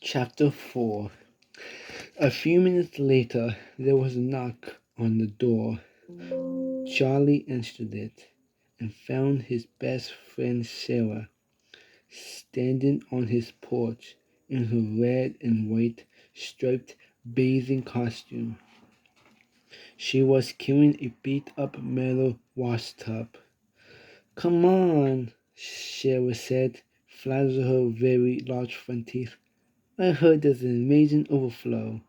Chapter 4. A few minutes later, there was a knock on the door. Charlie answered it and found his best friend Sarah standing on his porch in her red and white striped bathing costume. She was carrying a beat-up metal washtub. "Come on," Sarah said, flattering her very large front teeth. "I heard there's an amazing overflow."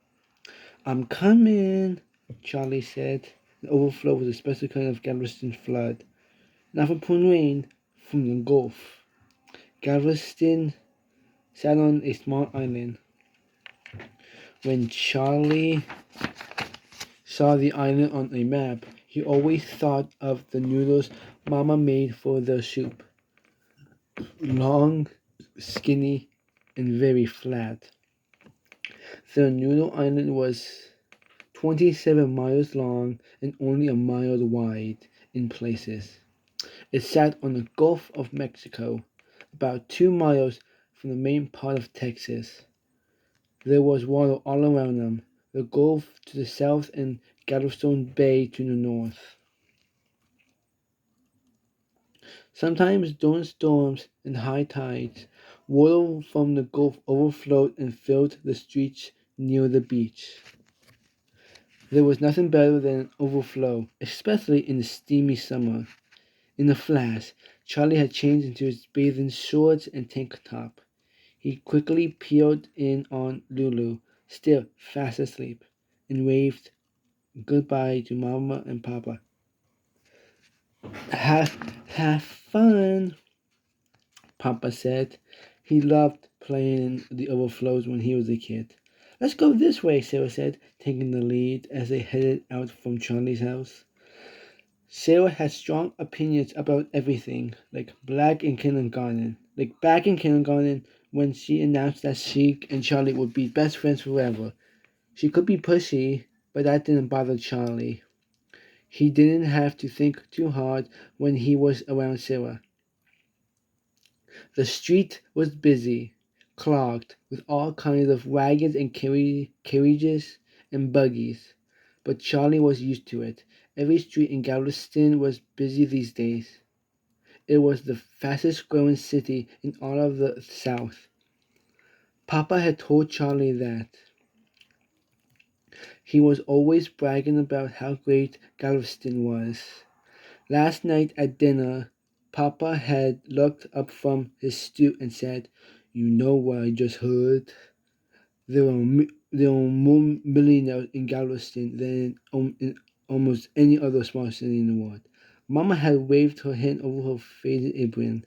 "I'm coming," Charlie said. The overflow was a special kind of Galveston flood, not from pouring rain, from the Gulf. Galveston sat on a small island. When Charlie saw the island on a map, he always thought of the noodles Mama made for their soup. Long, skinny, and very flat. The noodle island was 27 miles long and only a mile wide in places. It sat on the Gulf of Mexico, about 2 miles from the main part of Texas. There was water all around them, the Gulf to the south and Galveston Bay to the north. Sometimes during storms and high tides, water from the Gulf overflowed and filled the streets near the beach. There was nothing better than an overflow, especially in the steamy summer. In a flash, Charlie had changed into his bathing shorts and tank top. He quickly peeled in on Lulu, still fast asleep, and waved goodbye to Mama and Papa. Have fun, Papa said. He loved playing in the overflows when he was a kid. "Let's go this way," Sarah said, taking the lead as they headed out from Charlie's house. Sarah had strong opinions about everything, like back in kindergarten when she announced that she and Charlie would be best friends forever. She could be pushy, but that didn't bother Charlie. He didn't have to think too hard when he was around Sarah. The street was busy, clogged with all kinds of wagons and carriages and buggies, but Charlie was used to it. Every street in Galveston was busy these days. It was the fastest growing city in all of the South. Papa had told Charlie that. He was always bragging about how great Galveston was. Last night at dinner, Papa had looked up from his stew and said, "You know what I just heard? There are more millionaires in Galveston than in almost any other small city in the world." Mama had waved her hand over her faded apron.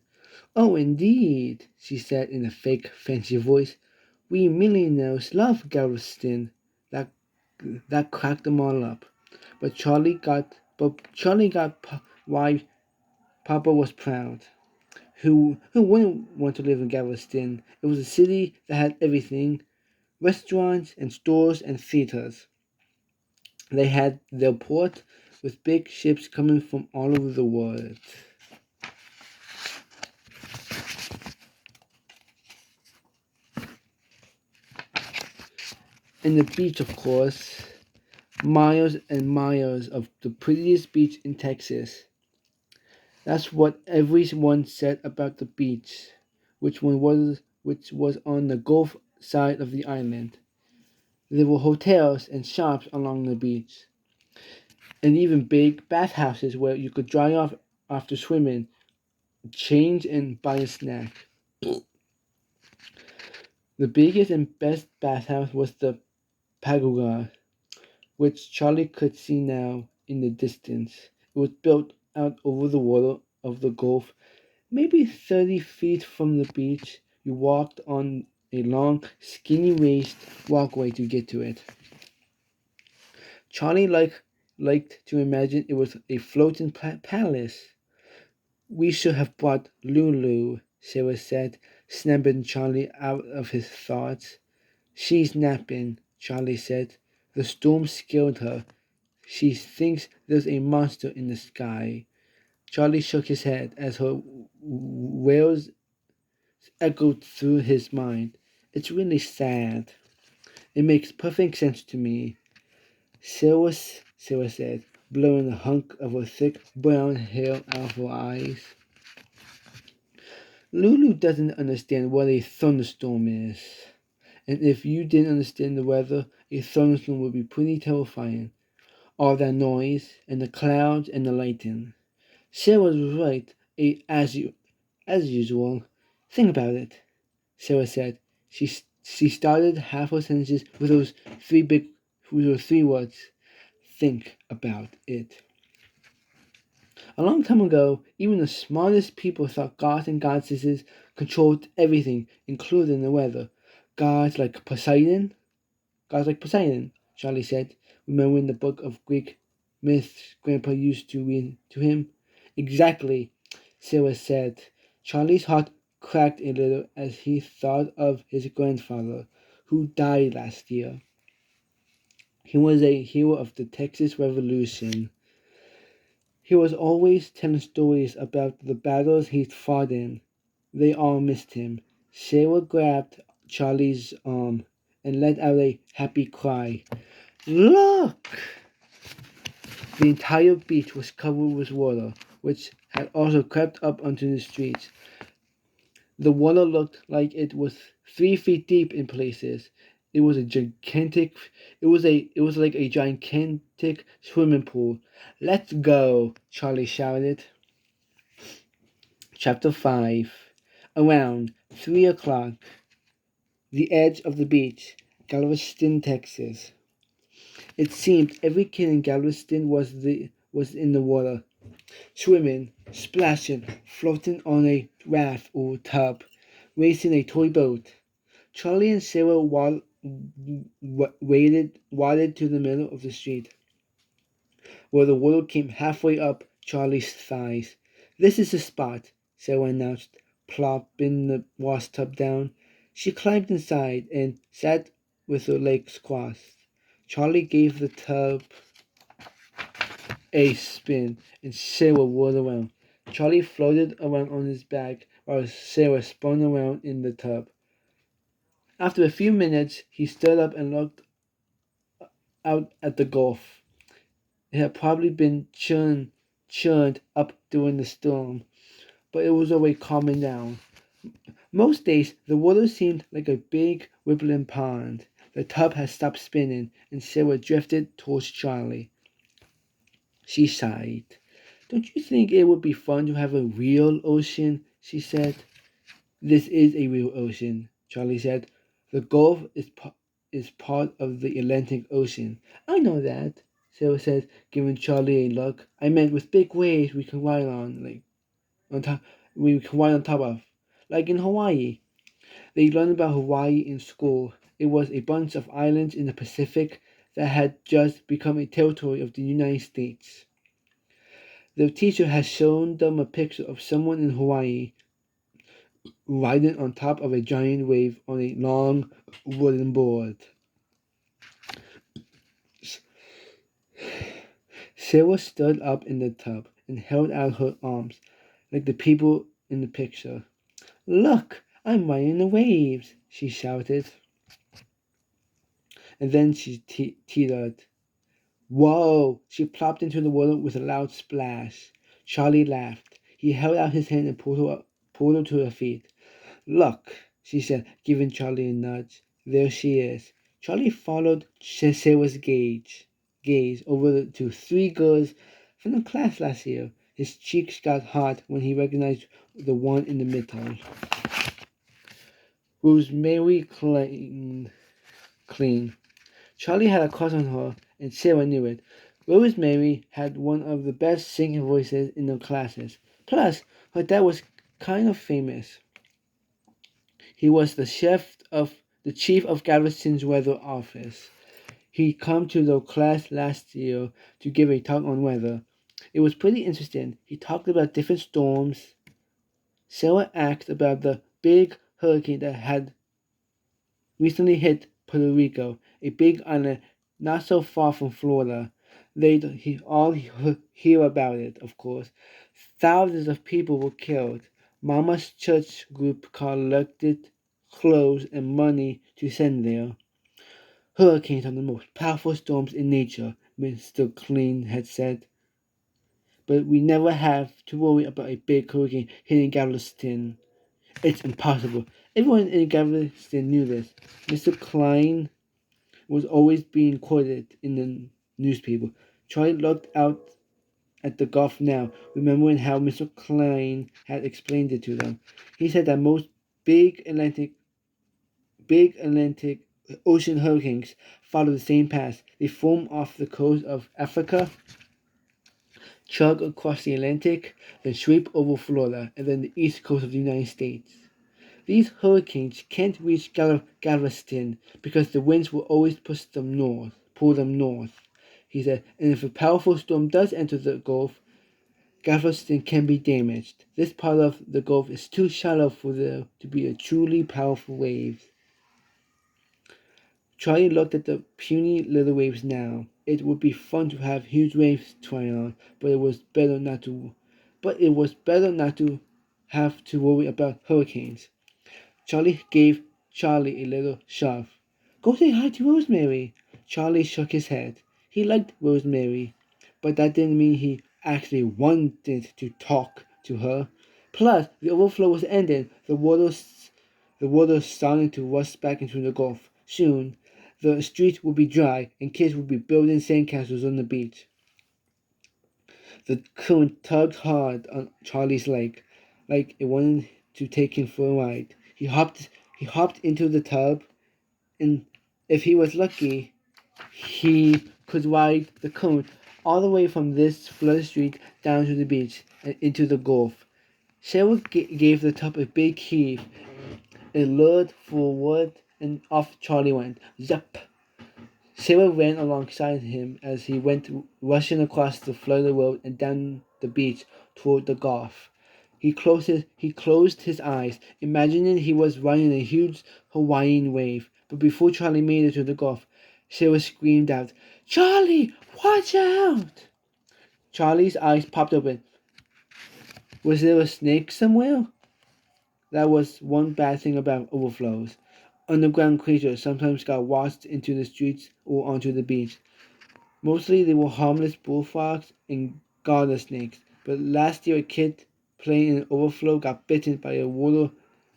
"Oh, indeed," she said in a fake, fancy voice. "We millionaires love Galveston." That that cracked them all up. But Charlie got why Papa was proud. Who wouldn't want to live in Galveston? It was a city that had everything: restaurants and stores and theaters. They had their port with big ships coming from all over the world. And the beach, of course. Miles and miles of the prettiest beach in Texas. That's what everyone said about the beach, which was on the Gulf side of the island. There were hotels and shops along the beach, and even big bathhouses where you could dry off after swimming, change, and buy a snack. The biggest and best bathhouse was the Pagoda, which Charlie could see now in the distance. It was built out over the water of the Gulf, maybe 30 feet from the beach. You walked on a long, skinny raised walkway to get to it. Charlie liked to imagine it was a floating palace. "We should have brought Lulu," Sarah said, snapping Charlie out of his thoughts. "She's napping," Charlie said. "The storm scared her. She thinks there's a monster in the sky." Charlie shook his head as her wails echoed through his mind. It's really sad. It makes perfect sense to me. Sarah said, blowing a hunk of her thick brown hair out of her eyes. Lulu doesn't understand what a thunderstorm is. And if you didn't understand the weather, a thunderstorm would be pretty terrifying. All that noise, and the clouds, and the lightning. Sarah was right, as usual. Think about it, Sarah said. She started half her sentences with those three words. Think about it. A long time ago, even the smartest people thought gods and goddesses controlled everything, including the weather. Gods like Poseidon? Gods like Poseidon, Charlie said, remembering the book of Greek myths Grandpa used to read to him. Exactly, Sarah said. Charlie's heart cracked a little as he thought of his grandfather, who died last year. He was a hero of the Texas Revolution. He was always telling stories about the battles he'd fought in. They all missed him. Sarah grabbed Charlie's arm and let out a happy cry. Look! The entire beach was covered with water, which had also crept up onto the streets. The water looked like it was 3 feet deep in places. It was a gigantic. It was like a gigantic swimming pool. Let's go! Charlie shouted. Chapter 5. Around 3 o'clock, the edge of the beach, Galveston, Texas. It seemed every kid in Galveston was in the water, swimming, splashing, floating on a raft or tub, racing a toy boat. Charlie and Sarah waded to the middle of the street, where the water came halfway up Charlie's thighs. This is the spot, Sarah announced, plopping the washtub down. She climbed inside and sat with her legs crossed. Charlie gave the tub a spin, and Sarah whirled around. Charlie floated around on his back while Sarah spun around in the tub. After a few minutes, he stood up and looked out at the Gulf. It had probably been churned up during the storm, but it was already calming down. Most days, the water seemed like a big, rippling pond. The tub had stopped spinning, and Sarah drifted towards Charlie. She sighed. Don't you think it would be fun to have a real ocean? She said. This is a real ocean, Charlie said. The Gulf is part of the Atlantic Ocean. I know that, Sarah said, giving Charlie a look. I meant with big waves we can ride on top we can ride on top of. Like in Hawaii. They learned about Hawaii in school. It was a bunch of islands in the Pacific that had just become a territory of the United States. The teacher had shown them a picture of someone in Hawaii riding on top of a giant wave on a long wooden board. Sarah stood up in the tub and held out her arms like the people in the picture. Look, I'm riding the waves, she shouted. And then she teetered. Whoa! She plopped into the water with a loud splash. Charlie laughed. He held out his hand and pulled her to her feet. Look, she said, giving Charlie a nudge. There she is. Charlie followed Sarah's gaze over to 3 girls from the class last year. His cheeks got hot when he recognized the one in the middle. Rosemary Clean. Charlie had a crush on her, and Sarah knew it. Rosemary had one of the best singing voices in the classes. Plus, her dad was kind of famous. He was the chief of Galveston's weather office. He come to the class last year to give a talk on weather. It was pretty interesting. He talked about different storms. Sarah asked about the big hurricane that had recently hit Puerto Rico, a big island not so far from Florida. They'd all hear about it, of course. Thousands of people were killed. Mama's church group collected clothes, and money to send there. Hurricanes are the most powerful storms in nature, Mr. Clean had said. But we never have to worry about a big hurricane hitting Galveston. It's impossible. Everyone in Galveston knew this. Mr. Klein was always being quoted in the newspaper. Charlie looked out at the Gulf now, remembering how Mr. Klein had explained it to them. He said that most big Atlantic Ocean hurricanes follow the same path. They form off the coast of Africa, chug across the Atlantic, then sweep over Florida, and then the east coast of the United States. These hurricanes can't reach Galveston because the winds will always pull them north, he said, and if a powerful storm does enter the Gulf, Galveston can be damaged. This part of the Gulf is too shallow for there to be a truly powerful wave. Charlie looked at the puny little waves now. It would be fun to have huge waves try on, but it was better not to. But it was better not to have to worry about hurricanes. Charlie gave Charlie a little shove. Go say hi to Rosemary. Charlie shook his head. He liked Rosemary, but that didn't mean he actually wanted to talk to her. Plus, the overflow was ending. The water starting to rush back into the Gulf. Soon, the streets would be dry, and kids would be building sandcastles on the beach. The current tugged hard on Charlie's leg, like it wanted to take him for a ride. He hopped into the tub, and if he was lucky, he could ride the current all the way from this flooded street down to the beach and into the Gulf. Sarah gave the tub a big heave. It lured forward, and off Charlie went. Zap! Sarah ran alongside him as he went rushing across the flooded road and down the beach toward the Gulf. He closed his eyes, imagining he was riding a huge Hawaiian wave. But before Charlie made it to the Gulf, Sarah screamed out, "Charlie, watch out!" Charlie's eyes popped open. Was there a snake somewhere? That was one bad thing about overflows. Underground creatures sometimes got washed into the streets or onto the beach. Mostly they were harmless bullfrogs and garter snakes, but last year a kid playing in an overflow got bitten by a water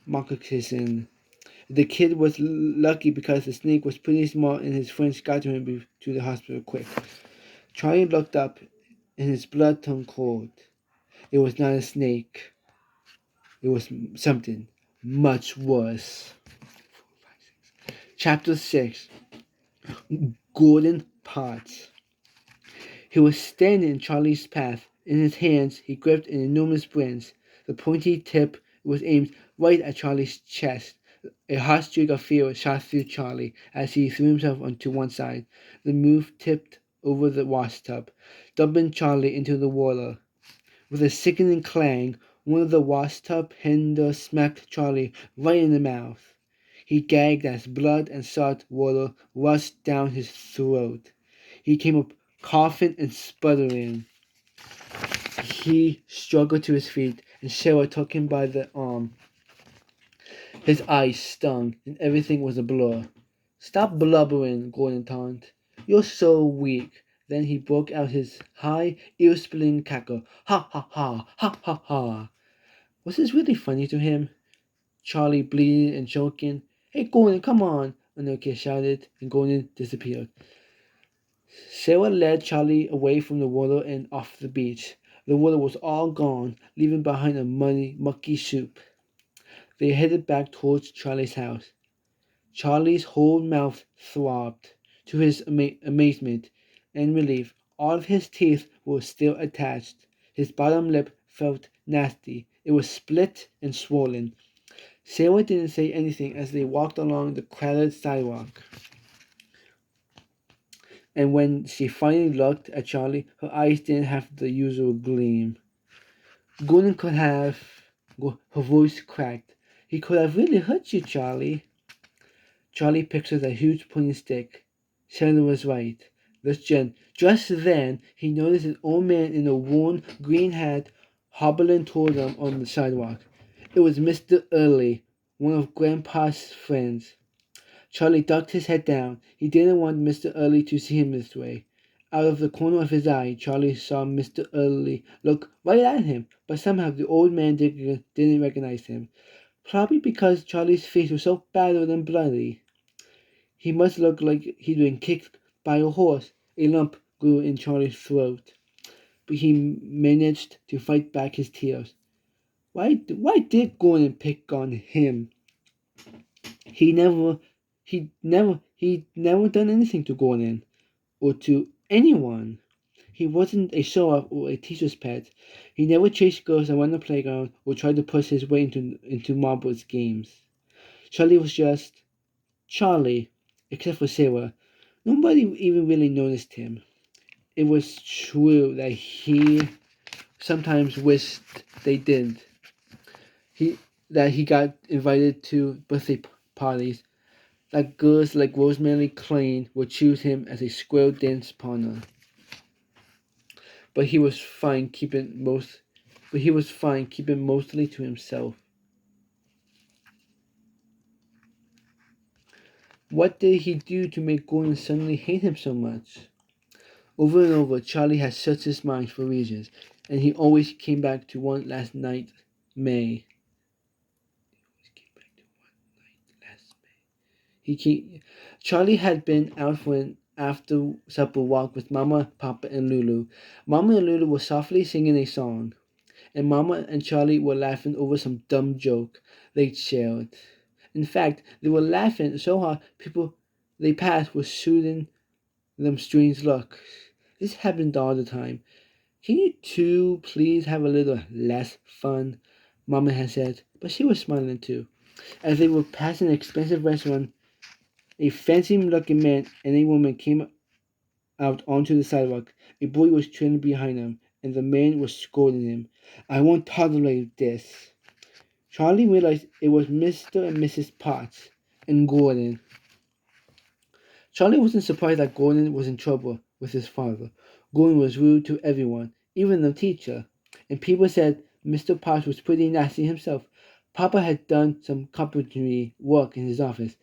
moccasin. The kid was lucky because the snake was pretty small and his friends got to him to the hospital quick. Charlie looked up and his blood turned cold. It was not a snake. It was something much worse. Chapter 6. Golden Pots. He was standing in Charlie's path. In his hands, he gripped an enormous branch. The pointy tip was aimed right at Charlie's chest. A hot streak of fear shot through Charlie as he threw himself onto one side. The move tipped over the washtub, dumping Charlie into the water. With a sickening clang, one of the washtub handles smacked Charlie right in the mouth. He gagged as blood and salt water rushed down his throat. He came up coughing and sputtering. He struggled to his feet, and Sarah took him by the arm. His eyes stung, and everything was a blur. "Stop blubbering," Gordon taunted. "You're so weak." Then he broke out his high, ear-splitting cackle. "Ha ha ha! Ha ha ha!" Was this really funny to him? Charlie bleeding and choking. "Hey, Gordon, come on!" another kid shouted, and Gordon disappeared. Sarah led Charlie away from the water and off the beach. The water was all gone, leaving behind a muddy, mucky soup. They headed back towards Charlie's house. Charlie's whole mouth throbbed. To his amazement and relief, all of his teeth were still attached. His bottom lip felt nasty. It was split and swollen. Sarah didn't say anything as they walked along the crowded sidewalk. And when she finally looked at Charlie, her eyes didn't have the usual gleam. Gordon could have... Her voice cracked. "He could have really hurt you, Charlie." Charlie pictured a huge pointy stick. Sarah was right. Just then, he noticed an old man in a worn green hat hobbling toward them on the sidewalk. It was Mr. Early, one of Grandpa's friends. Charlie ducked his head down. He didn't want Mr. Early to see him this way. Out of the corner of his eye, Charlie saw Mr. Early look right at him, but somehow the old man didn't recognize him. Probably because Charlie's face was so battered and bloody. He must look like he'd been kicked by a horse. A lump grew in Charlie's throat, but he managed to fight back his tears. Why did Gordon pick on him? He never, he'd never done anything to Gordon or to anyone. He wasn't a show-off or a teacher's pet. He never chased girls around the playground or tried to push his way into marbles games. Charlie was just Charlie, except for Sarah. Nobody even really noticed him. It was true that he sometimes wished they did. He got invited to birthday parties, that girls like Rosemary Crane would choose him as a square dance partner. But he was fine keeping mostly to himself. What did he do to make Gordon suddenly hate him so much? Over and over, Charlie had searched his mind for reasons, and he always came back to one last night, May. Charlie had been out for an after supper walk with Mama, Papa, and Lulu. Mama and Lulu were softly singing a song, and Mama and Charlie were laughing over some dumb joke they'd shared. In fact, they were laughing so hard people they passed were shooting them strange looks. This happened all the time. Can you two please have a little less fun? Mama had said, but she was smiling too. As they were passing an expensive restaurant, a fancy-looking man and a woman came out onto the sidewalk. A boy was trailing behind them, and the man was scolding him. I won't tolerate this. Charlie realized it was Mr. and Mrs. Potts and Gordon. Charlie wasn't surprised that Gordon was in trouble with his father. Gordon was rude to everyone, even the teacher, and people said Mr. Potts was pretty nasty himself. Papa had done some carpentry work in his office.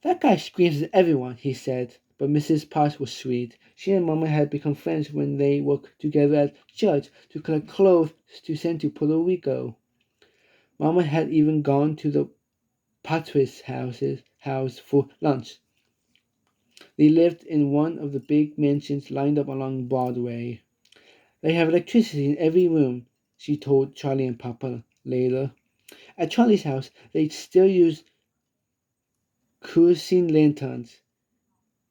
That guy screams at everyone, he said, but Mrs. Potts was sweet. She and Mama had become friends when they worked together at church to collect clothes to send to Puerto Rico. Mama had even gone to the Potts house for lunch. They lived in one of the big mansions lined up along Broadway. They have electricity in every room, she told Charlie and Papa later. At Charlie's house, they still use kerosene lanterns.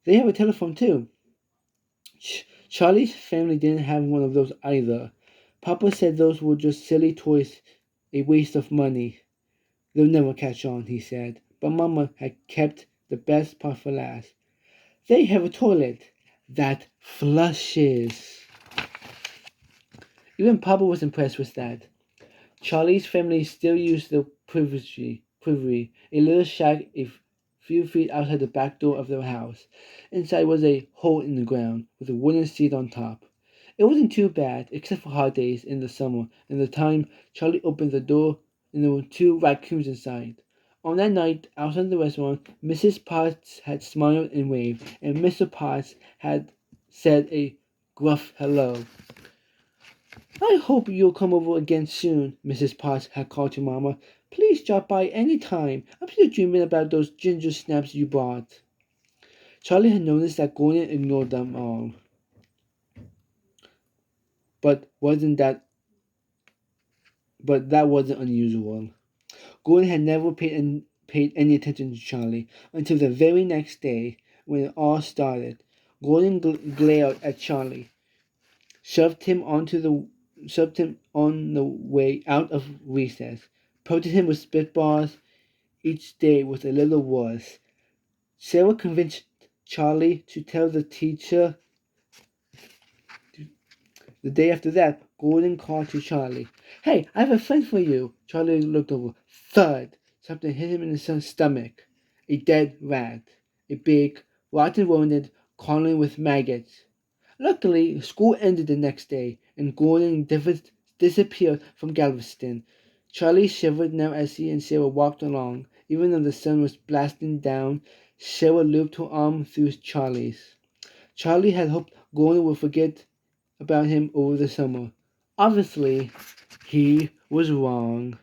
They have a telephone too. Charlie's family didn't have one of those either. Papa said those were just silly toys, a waste of money. They'll never catch on, he said. But Mama had kept the best part for last. They have a toilet that flushes. Even Papa was impressed with that. Charlie's family still used the privacy, a little shack a few feet outside the back door of their house. Inside was a hole in the ground with a wooden seat on top. It wasn't too bad, except for hot days in the summer and the time Charlie opened the door and there were two raccoons inside. On that night, outside the restaurant, Mrs. Potts had smiled and waved, and Mr. Potts had said a gruff hello. I hope you'll come over again soon, Mrs. Potts had called to Mama. Please drop by any time. I'm still dreaming about those ginger snaps you bought. Charlie had noticed that Gordon ignored them all. But that wasn't unusual. Gordon had never paid any attention to Charlie until the very next day when it all started. Gordon glared at Charlie, shoved him on the way out of recess, pelted him with spitballs. Each day was a little worse. Sarah convinced Charlie to tell the teacher. The day after that, Gordon called to Charlie. Hey, I have a friend for you. Charlie looked over. Thud! Something hit him in the stomach. A dead rat. A big, rotten rodent crawling with maggots. Luckily, school ended the next day, and Gordon disappeared from Galveston. Charlie shivered now as he and Sarah walked along. Even though the sun was blasting down, Sarah looped her arm through Charlie's. Charlie had hoped Gordon would forget about him over the summer. Obviously, he was wrong.